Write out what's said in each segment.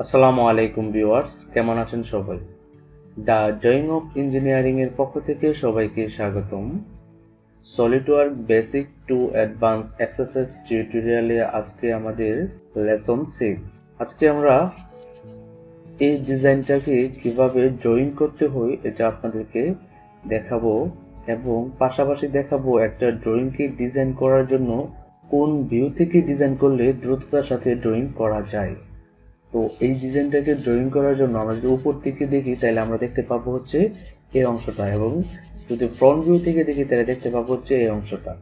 আসসালামু আলাইকুম ভিউয়ার্স, কেমন আছেন সবাই? দ্য ড্রয়িং অফ ইঞ্জিনিয়ারিং এর পক্ষ থেকে সবাইকে স্বাগতম। SolidWork basic to advance exercise টিউটোরিয়ালে আজকে আমাদের লেসন 6। আজকে আমরা এই ডিজাইনটাকে কিভাবে ড্রয়িং করতে হয় এটা আপনাদেরকে দেখাবো এবং পাশাপাশি দেখাবো একটা ড্রয়িংকে ডিজাইন করার জন্য কোন ভিউ থেকে ডিজাইন করলে দ্রুততার সাথে ড্রয়িং করা যায়। তো এই ডিজাইনটাকে ড্রয়িং করার জন্য আমরা যদি উপর থেকে দেখি তাহলে আমরা দেখতে পাবো হচ্ছে এই অংশটা, এবং যদি ফ্রন্ট ভিউ থেকে দেখি তাহলে দেখতে পাবো হচ্ছে এই অংশটা।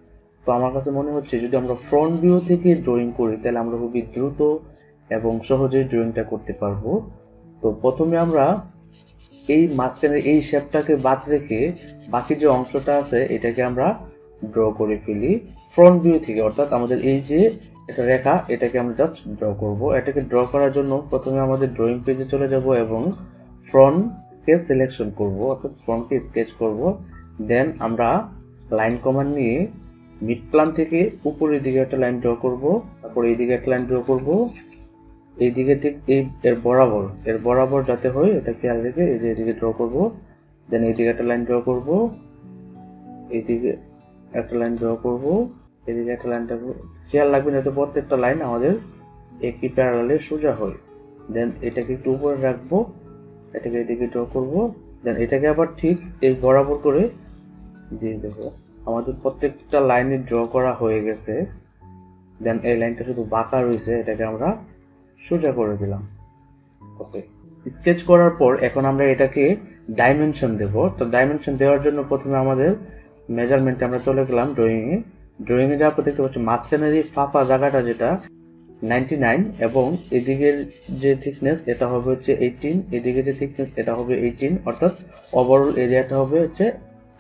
তো আমার কাছে মনে হচ্ছে যদি আমরা ফ্রন্ট ভিউ থেকে ড্রয়িং করি তাহলে আমরা খুবই দ্রুত এবং সহজেই ড্রয়িংটা করতে পারবো। তো প্রথমে আমরা এই মাঝখানের এই শেপটাকে বাদ রেখে বাকি যে অংশটা আছে এটাকে আমরা ড্র করে ফেলি ফ্রন্ট ভিউ থেকে, অর্থাৎ আমাদের এই যে একটা রেখা এটাকে আমরা জাস্ট ড্র করব। এটাকে ড্র করার জন্য প্রথমে আমাদের ড্রয়িং পেজে চলে যাব এবং ফ্রন্টকে সিলেকশন করব, অর্থাৎ ফ্রন্টকে স্কেচ করব। দেন আমরা লাইন কমান্ড নিয়ে মিড প্ল্যান থেকে উপরের দিকে একটা লাইন ড্র করব, তারপর এই দিকে একটা লাইন ড্র করব, এইদিকে ঠিক এর বরাবর যাতে হয় এটা খেয়াল রেখে এই যে এদিকে ড্র করব। দেন এইদিকে একটা লাইন ড্র করব, এইদিকে একটা লাইন ড্র করব, এদিকে একটা লাইন ড্র। খেয়াল রাখবেন যাতে প্রত্যেকটা লাইন আমাদের একই প্যারালালে সোজা হয়। দেন এটাকে একটু উপরে রাখবো, এটাকে এদিকে ড্র করব। দেন এটাকে আবার ঠিক এই বরাবর করে দিয়ে দেবো। আমাদের প্রত্যেকটা লাইনে ড্র করা হয়ে গেছে। দেন এই লাইনটা শুধু বাঁকা রয়েছে, এটাকে আমরা সোজা করে দিলাম। ওকে, স্কেচ করার পর এখন আমরা এটাকে ডাইমেনশন দেব। তো ডাইমেনশন দেওয়ার জন্য প্রথমে আমাদের মেজারমেন্টে আমরা চলে গেলাম ড্রয়িং এ যাওয়ার পর দেখতে পাচ্ছি মাঝখানের এই ফাঁপা জায়গাটা যেটা 99 এবং এদিকের যে থিকনেস এটা হবে হচ্ছে 18, এদিকে যে থিকনেস এটা হবে 18, অর্থাৎ ওভারঅল এরিয়াটা হবে হচ্ছে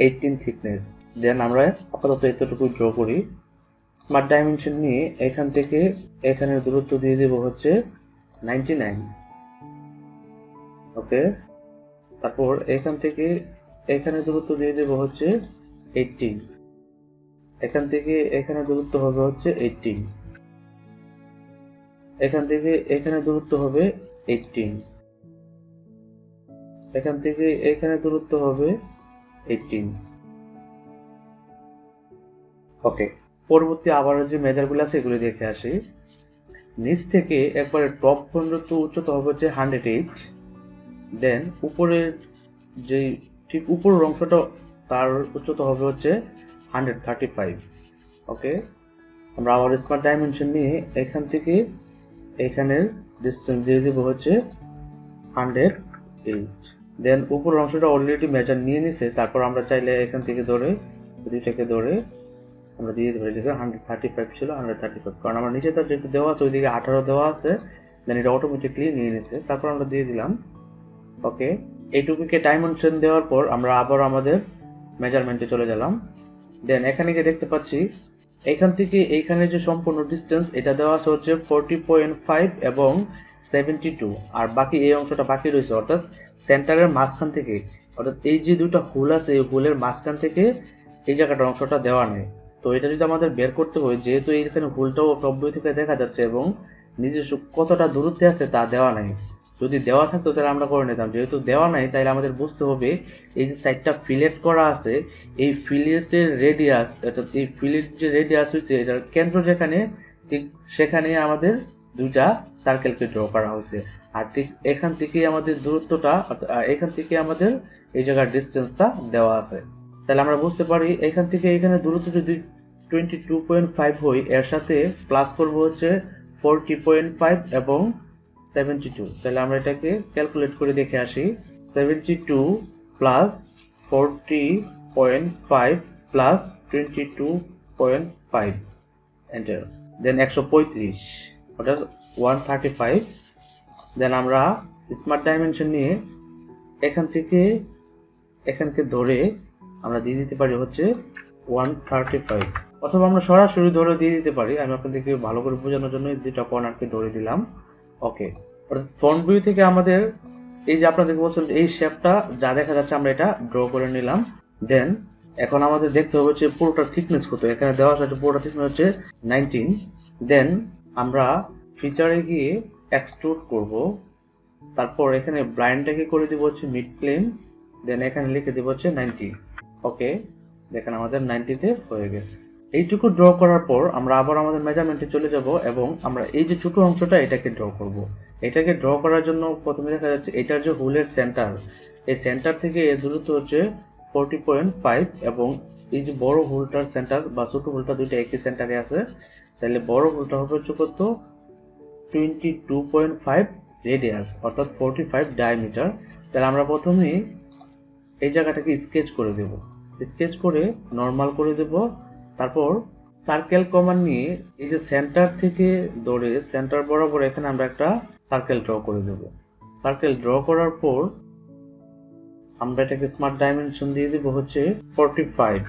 18 থিকনেস। দেন আমরা আপাতত এতটুকু ড্র করি। স্মার্ট ডাইমেনশন নিয়ে এখান থেকে এখানের দূরত্ব দিয়ে দেব হচ্ছে 99। ওকে, তারপর এখান থেকে এখানে দূরত্ব দিয়ে দেব হচ্ছে 18, এখান থেকে এখানে দূরত্ব হবে হচ্ছে 18, এখান থেকে এখানে দূরত্ব হবে 18, এখান থেকে এখানে দূরত্ব হবে 18। ওকে, পরবর্তী আবারও যে মেজারগুলো আছে এগুলো দেখে আসি। নিচ থেকে একবারে টপ পর্যন্ত উচ্চতা হবে হচ্ছে 108। দেন উপরের যে ঠিক উপরের অংশটা তার উচ্চতা হবে হচ্ছে 135। ওকে, আমরা আবার স্মার্ট ডাইমেনশন নিয়ে এখান থেকে এখানের ডিসটেন্স দিয়ে দেবো হচ্ছে 108। দেন উপরের অংশটা অলরেডি মেজার নিয়ে নিছে, তারপর আমরা চাইলে এখান থেকে ধরে দুইটাকে ধরে আমরা দিয়ে দিতে পারি। 135 ছিল 135, কারণ আমার নিচে তার যেহেতু দেওয়া আছে ওইদিকে 18 দেওয়া আছে, দেন এটা অটোমেটিকলি নিয়ে নিছে, তারপর আমরা দিয়ে দিলাম। ওকে, এইটুকুকে ডাইমেনশন দেওয়ার পর আমরা আবার আমাদের মেজারমেন্টে চলে গেলাম। দেন এখানে গিয়ে দেখতে পাচ্ছি এখান থেকে এইখানে যে সম্পূর্ণ ডিস্টেন্স এটা দেওয়া আছে হচ্ছে 40.5 এবং 72, আর বাকি এই অংশটা বাকি রয়েছে, অর্থাৎ সেন্টারের মাঝখান থেকে, অর্থাৎ এই যে দুটো হুল আছে এই হুলের মাঝখান থেকে এই জায়গাটার অংশটা দেওয়া নেই। তো এটা যদি আমাদের বের করতে হয়, যেহেতু এইখানে হুলটাও টপ ভিউ থেকে দেখা যাচ্ছে এবং নিজস্ব কতটা দূরত্বে আছে তা দেওয়া নাই। যদি দেওয়া থাকতো তাহলে আমরা করে নিতাম, যেহেতু দেওয়া নাই তাহলে আমাদের বুঝতে হবে এই যে সাইডটা ফিলেট করা আছে এই ফিলেটের রেডিয়াস, অর্থাৎ এই ফিলেট যে রেডিয়াস হচ্ছে এটার কেন্দ্র যেখানে ঠিক সেখানে আমাদের দুইটা সার্কেলকে ড্র করা হয়েছে। আর ঠিক এখান থেকে আমাদের দূরত্বটা, এখান থেকে আমাদের এই জায়গার ডিস্টেন্সটা দেওয়া আছে। তাহলে আমরা বুঝতে পারি এখান থেকে এখানে দূরত্ব যদি 22.5 হয়, এর সাথে প্লাস করবো হচ্ছে 40.5 এবং 72। তাহলে আমরা এটাকে ক্যালকুলেট করে দেখে আসি। 72 প্লাস 40.5 প্লাস 22.5 এন্টার, দেন 135, অর্থাৎ 135। দেন আমরা স্মার্ট ডাইমেনশন নিয়ে এখান থেকে এখানকে ধরে আমরা দিয়ে দিতে পারি হচ্ছে 135, অথবা আমরা সরাসরি ধরে দিয়ে দিতে পারি। আমি আপনাদেরকে ভালো করে বোঝানোর জন্য দুটো কর্নারকে ধরে দিলাম। ওকে, অর্থাৎ ফ্রন্ট ভিউ থেকে আমাদের এই যে আপনাদেরকে বলছেন এই শেপটা যা দেখা যাচ্ছে আমরা এটা ড্র করে নিলাম। দেন এখন আমাদের দেখতে হবে হচ্ছে পুরোটা থিকনেস কত। এখানে দেওয়া আছে পুরোটা থিকনেস হচ্ছে 19। দেন আমরা ফিচারে গিয়ে এক্সট্রুড করব, তারপর এখানে ব্লাইন্ডটাকে করে দিব হচ্ছে মিড প্লেন, দেন এখানে লিখে দিব হচ্ছে 90। ওকে, দেখেন আমাদের 90-তে হয়ে গেছে। এইটুকু ড্র করার পর আমরা আবার আমাদের মেজারমেন্টে চলে যাব এবং আমরা এই যে ছোট অংশটা এটাকে ড্র করব। এটাকে ড্র করার জন্য প্রথমে দেখা যাচ্ছে এটার যে হুলের সেন্টার, এই সেন্টার থেকে এর দূরত্ব হচ্ছে 40.5 এবং এই যে বড় হুলটার সেন্টার বা ছোট হুলটা দুইটা একই সেন্টারে আছে, তাহলে বড় হুলটা হবে হচ্ছে কত 22.5 রেডিয়াস অর্থাৎ 45 ডায়ামিটার। তাহলে আমরা প্রথমে এই জায়গাটাকে স্কেচ করে দেব, স্কেচ করে নরমাল করে দেব। তারপর সার্কেল কমান্ড নিয়ে এই যে সেন্টার থেকে ধরে সেন্টার বরাবর এখানে আমরা একটা সার্কেল ড্র করে দেব। সার্কেল ড্র করার পর আমরা এটাকে স্মার্ট ডাইমেনশন দিয়ে দেব হচ্ছে 45।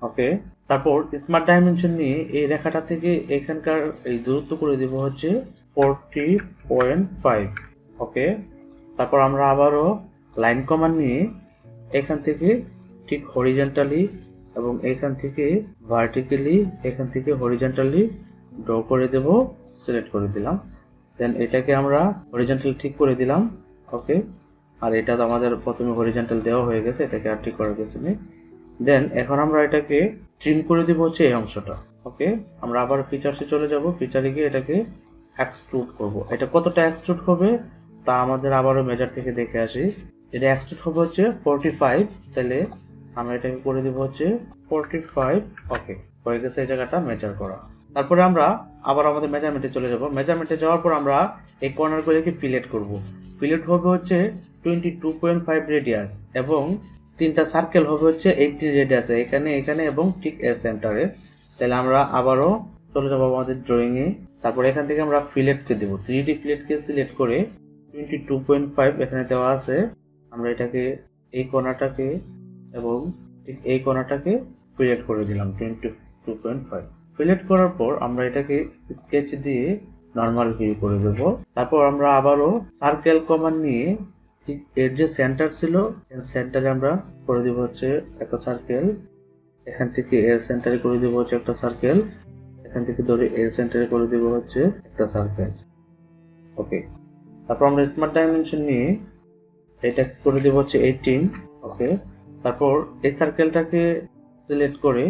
ওকে, তারপর স্মার্ট ডাইমেনশন নিয়ে এই রেখাটা থেকে এখানকার এই দূরত্ব করে দেব হচ্ছে 40.5। ওকে, তারপর আমরা আবারও লাইন কমান্ড নিয়ে এখান থেকে ঠিক হরিজন্টালি এবং এখান থেকে ভার্টিক্যালি এখান থেকে হরিজন্টালি ড্র করে দেব, সিলেক্ট করে দিলাম। দেন এটাকে আমরা হরিজন্টাল ঠিক করে দিলাম। ওকে, আর এটা তো আমাদের প্রথমে হরিজন্টাল দেওয়া হয়ে গেছে, এটাকে আর ঠিক করার কিছু নেই। দেন এখন আমরা এটাকে ট্রিম করে দিব হচ্ছে এই অংশটা। ওকে, আমরা আবার ফিচার্সে চলে যাব, ফিচারে গিয়ে এটাকে এক্সট্রুড করব। এটা কতটা এক্সট্রুড হবে তা আমাদের আবারও মেজার থেকে দেখে আসি। এটা এক্সট্রুড হবে হচ্ছে 45, তাহলে আমরা এটাকে করে দিব হচ্ছে 45। ওকে, হয়ে গেছে এই জায়গাটা মেজার করা। তারপরে আমরা আবার আমাদের মেজারমেন্টে চলে যাব। মেজারমেন্টে যাওয়ার পর আমরা এই কর্নার গুলোকে ফিলেট করব। ফিলেট হবে হচ্ছে 22.5 রেডিয়াস এবং তিনটা সার্কেল হবে হচ্ছে 80 রেডিয়াসে, এখানে এখানে এবং ঠিক এর সেন্টারে। তাহলে আমরা আবারও চলে যাব আমাদের ড্রয়িং এ। তারপর এখান থেকে আমরা ফিলেটকে দেব, 3D ফিলেটকে সিলেক্ট করে 22.5 এখানে দেওয়া আছে। আমরা এটাকে এই কোণাটাকে এবং ঠিক এই কোণাটাকে ফিলেট করে দিলাম 22.5। ফিলেট করার পর আমরা এটাকে স্কেচ দিয়ে নরমাল ভিউ করে দেব। তারপর আমরা আবারও সার্কেল কমান্ড নিয়ে ঠিক এর যে সেন্টার ছিল এর সেন্টারে আমরা করে দিব হচ্ছে একটা সার্কেল, এখান থেকে এর সেন্টারে করে দিব হচ্ছে একটা সার্কেল, এখান থেকে ধরে এর সেন্টারে করে দিব হচ্ছে একটা সার্কেল। ওকে, তারপর আমরা স্মার্ট ডাইমেনশন নিয়ে এটা করে দিব হচ্ছে 18। ওকে, তারপর এই সার্কেলটাকে সিলেক্ট করে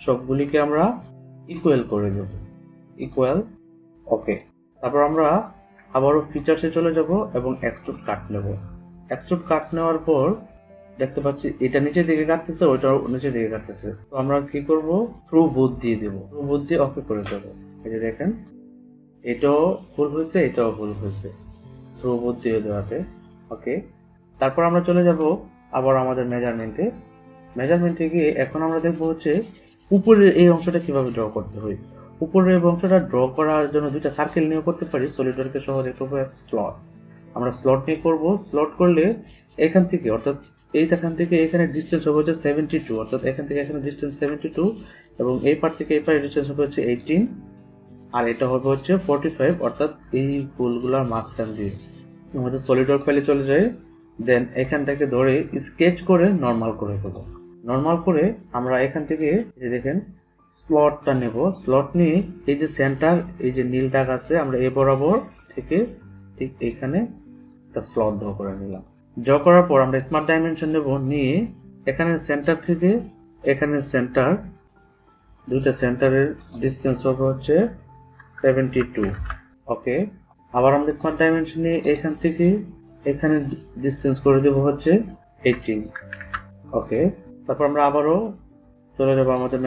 সবগুলিকে আমরা ইকুয়াল করে দেব, ইকুয়াল। ওকে, তারপর আমরা আবারও ফিচার্সে চলে যাব এবং এক্সট্রুড কাট নেব। এক্সট্রুড কাট নেওয়ার পর দেখতে পাচ্ছি এটা নিচের দিকে কাটতেছে, ওইটাও নিচের দিকে কাটতেছে। তো আমরা কি করব, থ্রু বুথ দিয়ে দেব, থ্রু বুথ দিয়ে ওকে করে দেব। এই যে দেখেন এটাও ভুল হয়েছে, এটাও ভুল হয়েছে থ্রু বুথ দিয়ে দেওয়াতে। ওকে, তারপর আমরা চলে যাব আবার আমাদের মেজারমেন্টে গিয়ে এখন আমরা দেখবো হচ্ছে উপরের এই অংশটা কিভাবে ড্র করতে হয়। উপরের এই অংশটা ড্র করার জন্য দুইটা সার্কেল নিয়ে করতে পারি। সলিডওয়ার্কের সহজ একটা উপায় আছে স্লট। আমরা স্লট নিয়ে করব। স্লট করলে এখান থেকে অর্থাৎ এইখান থেকে এখানে ডিসটেন্স হবে হচ্ছে 72, অর্থাৎ এখান থেকে এখানে ডিসটেন্স 72 এবং এই পার থেকে এই পারে ডিসটেন্স হবে হচ্ছে 18 আর এটা হবে হচ্ছে 45, অর্থাৎ এই ফুলগুলোর মাঝখান দিয়ে আমাদের সলিডওয়ার্ক ফাইলে চলে যায়। দেন এখান থেকে ধরে স্কেচ করে নরমাল করে দেবো। নরমাল করে আমরা এখান থেকে এই দেখেন স্লটটা নেব। স্লট নিয়ে এই যে সেন্টার এই যে নীল দাগ আছে আমরা এই বরাবর থেকে ঠিক এখানে একটা স্লট ড্র করে নিলাম। ড্র করার পর আমরা স্মার্ট ডাইমেনশন নেব, নিয়ে এখানে সেন্টার থেকে এখানে সেন্টার দুইটা সেন্টারের ডিসটেন্স হবে হচ্ছে 72। ওকে, আবার আমরা স্মার্ট ডাইমেনশন নিয়ে এখান থেকে এখানে ডিসটেন্স করে দেব হচ্ছে 18। ওকে, তারপর আমরা আবারও চলে যাবো আমাদের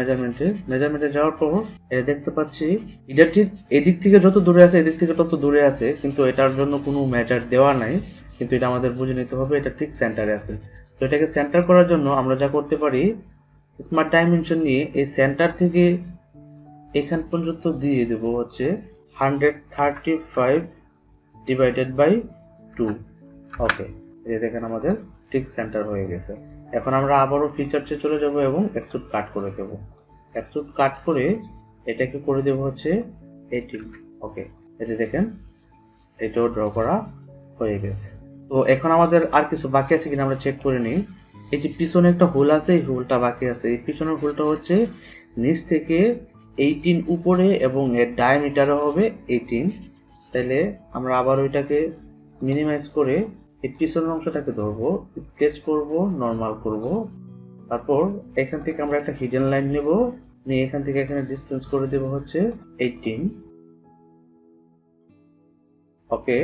মেজারমেন্টে যাওয়ার পর এটা দেখতে পাচ্ছি এটা ঠিক এদিক থেকে যত দূরে আছে এদিক থেকে তত দূরে আছে, কিন্তু এটার জন্য কোনো মেজার দেওয়া নাই, কিন্তু এটা আমাদের বুঝে নিতে হবে এটা ঠিক সেন্টারে আছে। তো এটাকে সেন্টার করার জন্য আমরা যা করতে পারি, স্মার্ট ডাইমেনশন নিয়ে এই সেন্টার থেকে এখান পর্যন্ত দিয়ে দেব হচ্ছে 135 ডিভাইডেড বাই 2। ওকে, এই দেখেন আমাদের ঠিক সেন্টার হয়ে গেছে। এখন আমরা আবারও ফিচারসে চলে যাব এবং এক্সট্রুড কাট করে দেব। এক্সট্রুড কাট করে এটাকে করে দেব হচ্ছে 18। ওকে, এই যে দেখেন এটাও ড্র করা হয়ে গেছে। তো এখন আমাদের আর কিছু বাকি আছে কিনা আমরা চেক করে নিই। এই যে পিছনে একটা হোল আছে, এই হোলটা বাকি আছে। এই পিছনের হোলটা হচ্ছে নিচ থেকে 18 উপরে এবং এর ডায়ামিটারও হবে 18। তাহলে আমরা আবার ওইটাকে মিনিমাইজ করে এই পিছনের অংশটাকে ধরবো, স্কেচ করব, নরমাল করব। তারপর এখান থেকে আমরা একটা হিডেন লাইন নেব, নিয়ে এখান থেকে এখানে ডিসটেন্স করে দেব হচ্ছে 18। ওকে,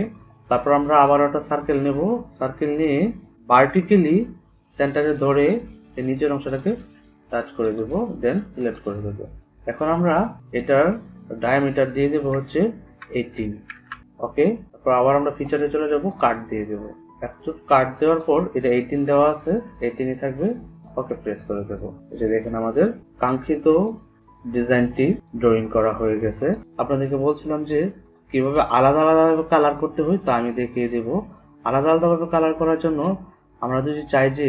তারপর আমরা আবার একটা সার্কেল নেব, সার্কেল নিয়ে ভার্টিক্যালি সেন্টারে ধরে এই নিচের অংশটাকে টাচ করে দেব, দেন সিলেক্ট করে দেব। এখন আমরা এটার ডায়ামিটার দিয়ে দেব হচ্ছে 18। ওকে, তারপর আবার আমরা ফিচারে চলে যাব, কাট দিয়ে দেব। একটু কাট দেওয়ার পর এটা 18 দেওয়া আছে, 18ই থাকবে। ওকে, প্রেস করে দেব। এটা দেখেন আমাদের কাঙ্ক্ষিত ডিজাইনটি ড্রয়িং করা হয়ে গেছে। আপনাদেরকে বলছিলাম যে কিভাবে আলাদা আলাদাভাবে কালার করতে হয় তা আমি দেখিয়ে দেব। আলাদা আলাদাভাবে কালার করার জন্য আমরা যদি চাই যে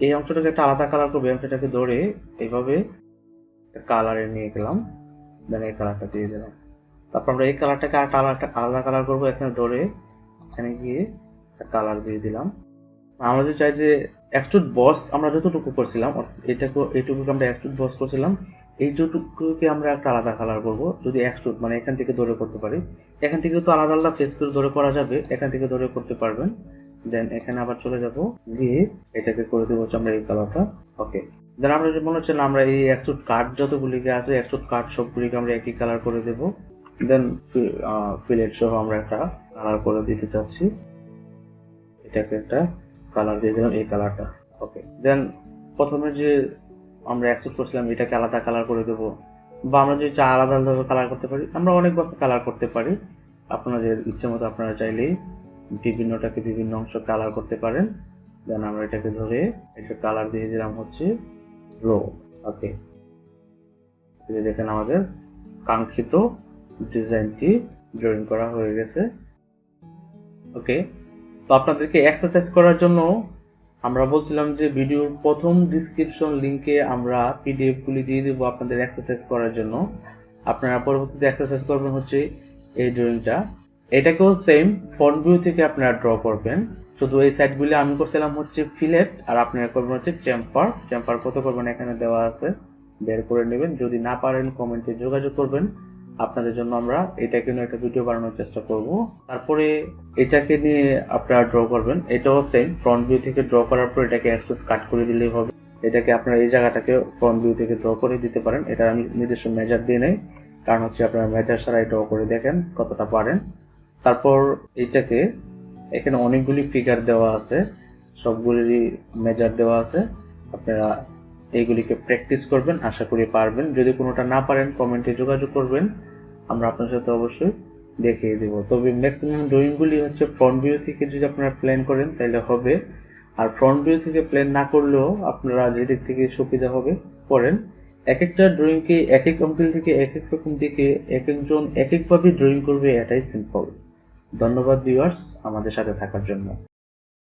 এই অংশটাকে একটা আলাদা কালার করবো, এই অংশটাকে ধরে এইভাবে কালারে নিয়ে গেলাম, দেন এই কালারটা দিয়ে দিলাম। তারপর আমরা এই কালারটাকে আলাদা কালার করবো, এখানে ধরে এখানে গিয়ে কালার দিয়ে দিলাম। আমরা যদি চাই যে এক্সট্রুড বস আমরা যতটুকু করছিলাম, এইটুকুকে আমরা এক্সট্রুড বস করছিলাম, এইটুকুকে আমরা একটা আলাদা কালার করব। যদি এক্সট্রুড মানে এখান থেকে ধরে করতে পারি, এখান থেকে তো আলাদা আলাদা ফেস করে ধরে করা যাবে, এখান থেকে ধরে করতে পারবেন। দেন এখানে আবার চলে যাব, গিয়ে এটাকে করে দেবো হচ্ছে আমরা এই কালারটা। ওকে, দেন আমরা যে মনে হচ্ছে আমরা এই এক্সট্রুড কাট যতগুলিকে আছে, এক্সট্রুড কাট সবগুলিকে আমরা একই কালার করে দেব। দেন ফিলেট সহ আমরা একটা কালার করে দিতে চাচ্ছি, এটাকে একটা কালার দিয়ে দিলাম, এই কালারটা। ওকে, দেন প্রথমে যে আমরা এক্সট্রুড করছিলাম এটাকে আলাদা কালার করে দেবো, বা আমরা যদি আলাদা আলাদাভাবে কালার করতে পারি, আমরা অনেকভাবে কালার করতে পারি। আপনাদের ইচ্ছে মতো আপনারা চাইলেই বিভিন্নটাকে বিভিন্ন অংশ কালার করতে পারেন। দেন আমরা এটাকে ধরে এটা কালার দিয়ে দিলাম হচ্ছে রো। ওকে, দেখেন আমাদের কাঙ্ক্ষিত ডিজাইনটি ড্রয়িং করা হয়ে গেছে। ওকে, তো আপনাদেরকে এক্সারসাইজ করার জন্য আমরা বলছিলাম যে ভিডিওর প্রথম ডিসক্রিপশন লিংকে আমরা পিডিএফ গুলি দিয়ে দেবো আপনাদের এক্সারসাইজ করার জন্য। আপনারা পরবর্তীতে এক্সারসাইজ করবেন হচ্ছে এই ড্রয়িংটা। এটাকেও সেম ফ্রন্ট ভিউ থেকে আপনারা ড্র করবেন, শুধু এই সাইডগুলি আমি করছিলাম হচ্ছে ফিলেট, আর আপনারা করবেন হচ্ছে চেম্পার। চেম্পার কত করবেন এখানে দেওয়া আছে, বের করে নেবেন। যদি না পারেন কমেন্টে যোগাযোগ করবেন, আপনাদের জন্য আমরা এটাকে নিয়ে একটা ভিডিও বানানোর চেষ্টা করব। তারপরে এটাকে নিয়ে আপনারা ড্র করবেন, এটাও সেম ফ্রন্ট ভিউ থেকে ড্র করার পর এটাকে এক্সট্রুড কাট করে দিলেই হবে। এটাকে আপনারা এই জায়গাটাকে ফ্রন্ট ভিউ থেকে ড্র করে দিতে পারেন। এটা আমি নিজস্ব মেজার দিয়ে নেই, কারণ হচ্ছে আপনারা মেজার ছাড়াই ড্র করে দেখেন কতটা পারেন। তারপর এটাকে এখানে অনেকগুলি ফিগার দেওয়া আছে, সবগুলিরই মেজার দেওয়া আছে। আপনারা এইগুলিকে প্র্যাকটিস করবেন, আশা করি পারবেন। যদি কোনোটা না পারেন কমেন্টে যোগাযোগ করবেন, আমরা আপনার সাথে অবশ্যই দেখিয়ে দেব। তবে ম্যাক্সিমাম ড্রয়িংগুলি হচ্ছে ফ্রন্ট ভিউ থেকে যদি আপনারা প্ল্যান করেন তাহলে হবে, আর ফ্রন্ট ভিউ থেকে প্ল্যান না করলেও আপনারা যেদিক থেকে সুবিধা হবে করেন। এক একটা ড্রয়িংকে এক এক অ্যাঙ্গেল থেকে এক এক রকম দিকে এক একজন এক একভাবে ড্রয়িং করবে, এটাই সিম্পল। ধন্যবাদ ভিউয়ার্স আমাদের সাথে থাকার জন্য।